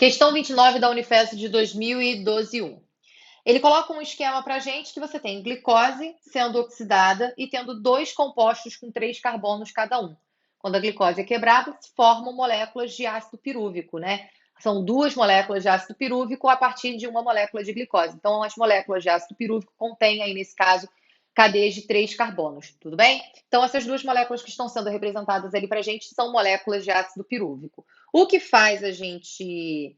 Questão 29 da Unifesp de 2012-1. Ele coloca um esquema para a gente que você tem glicose sendo oxidada e tendo dois compostos com 3 carbonos cada um. Quando a glicose é quebrada, se formam moléculas de ácido pirúvico, né? São duas moléculas de ácido pirúvico a partir de uma molécula de glicose. Então, as moléculas de ácido pirúvico contêm aí, nesse caso, cadeias de 3 carbonos, tudo bem? Então, essas duas moléculas que estão sendo representadas ali para a gente são moléculas de ácido pirúvico. O que faz a gente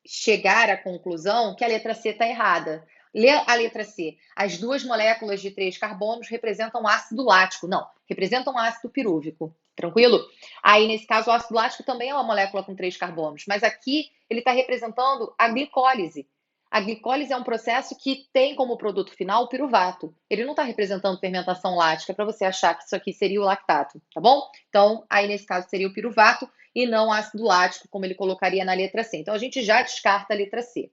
chegar à conclusão que a letra C está errada. Lê a letra C. As duas moléculas de 3 carbonos representam ácido lático. Não, representam ácido pirúvico. Tranquilo? Aí, nesse caso, o ácido lático também é uma molécula com 3 carbonos, mas aqui ele está representando a glicólise. A glicólise é um processo que tem como produto final o piruvato. Ele não está representando fermentação lática para você achar que isso aqui seria o lactato, tá bom? Então, aí nesse caso seria o piruvato e não ácido lático, como ele colocaria na letra C. Então, a gente já descarta a letra C.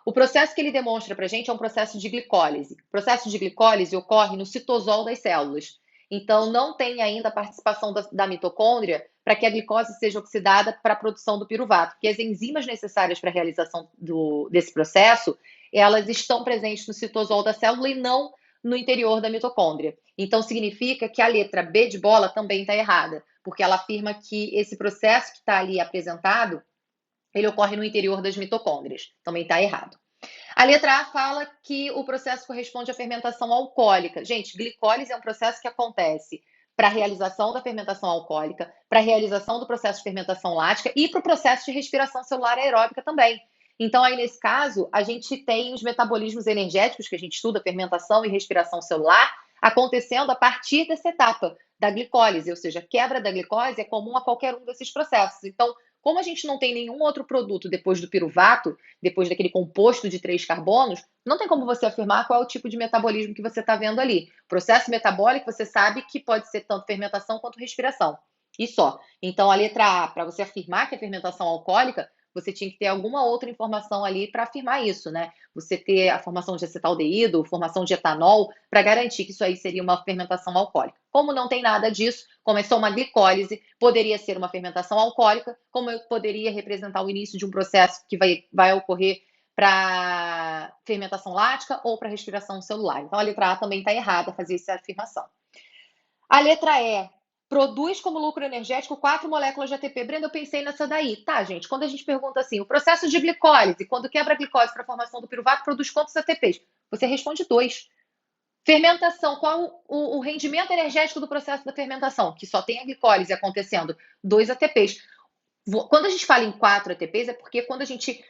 O processo que ele demonstra para a gente é um processo de glicólise. O processo de glicólise ocorre no citosol das células. Então, não tem ainda a participação da mitocôndria para que a glicose seja oxidada para a produção do piruvato, porque as enzimas necessárias para a realização desse processo, elas estão presentes no citosol da célula e não no interior da mitocôndria. Então, significa que a letra B de bola também está errada, porque ela afirma que esse processo que está ali apresentado, ele ocorre no interior das mitocôndrias. Também está errado. A letra A fala que o processo corresponde à fermentação alcoólica. Gente, glicólise é um processo que acontece para a realização da fermentação alcoólica, para a realização do processo de fermentação lática e para o processo de respiração celular aeróbica também. Então, aí nesse caso, a gente tem os metabolismos energéticos, que a gente estuda, fermentação e respiração celular, acontecendo a partir dessa etapa da glicólise, ou seja, a quebra da glicose é comum a qualquer um desses processos. Então, como a gente não tem nenhum outro produto depois do piruvato, depois daquele composto de 3 carbonos, não tem como você afirmar qual é o tipo de metabolismo que você está vendo ali. Processo metabólico, você sabe que pode ser tanto fermentação quanto respiração. E só. Então, a letra A, para você afirmar que é fermentação alcoólica, você tinha que ter alguma outra informação ali para afirmar isso, né? Você ter a formação de acetaldeído, formação de etanol, para garantir que isso aí seria uma fermentação alcoólica. Como não tem nada disso, como é só uma glicólise, poderia ser uma fermentação alcoólica, como poderia representar o início de um processo que vai ocorrer para fermentação lática ou para respiração celular. Então, a letra A também está errada a fazer essa afirmação. A letra E produz como lucro energético 4 moléculas de ATP. Brenda, eu pensei nessa daí. Tá, gente, quando a gente pergunta assim, o processo de glicólise, quando quebra a glicose para a formação do piruvato, produz quantos ATPs? Você responde 2. Fermentação, qual o rendimento energético do processo da fermentação? Que só tem a glicólise acontecendo, 2 ATPs. Quando a gente fala em 4 ATPs, é porque quando a gente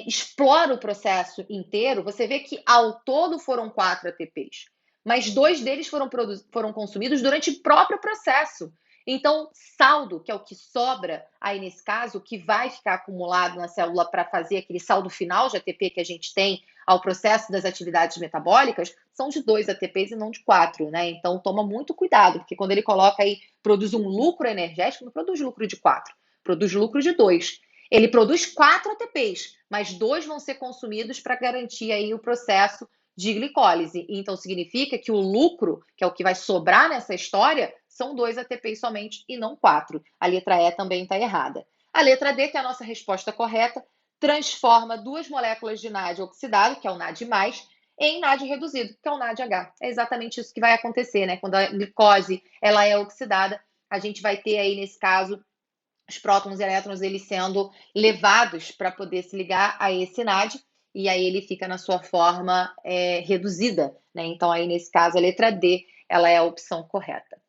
explora o processo inteiro, você vê que ao todo foram 4 ATPs, mas 2 deles foram consumidos durante o próprio processo. Então, saldo, que é o que sobra aí nesse caso, o que vai ficar acumulado na célula para fazer aquele saldo final de ATP que a gente tem ao processo das atividades metabólicas, são de 2 ATPs e não de 4, né? Então, toma muito cuidado, porque quando ele coloca aí, produz um lucro energético, não produz lucro de 4, produz lucro de 2. Ele produz 4 ATPs, mas 2 vão ser consumidos para garantir aí o processo de glicólise. Então, significa que o lucro, que é o que vai sobrar nessa história, são 2 ATPs somente e não 4. A letra E também está errada. A letra D, que é a nossa resposta correta, transforma 2 moléculas de NAD oxidado, que é o NAD+, em NAD reduzido, que é o NADH. É exatamente isso que vai acontecer, né? Quando a glicose ela é oxidada, a gente vai ter aí, nesse caso, os prótons e elétrons eles sendo levados para poder se ligar a esse NAD, e aí ele fica na sua forma reduzida, né? Então, aí nesse caso, a letra D ela é a opção correta.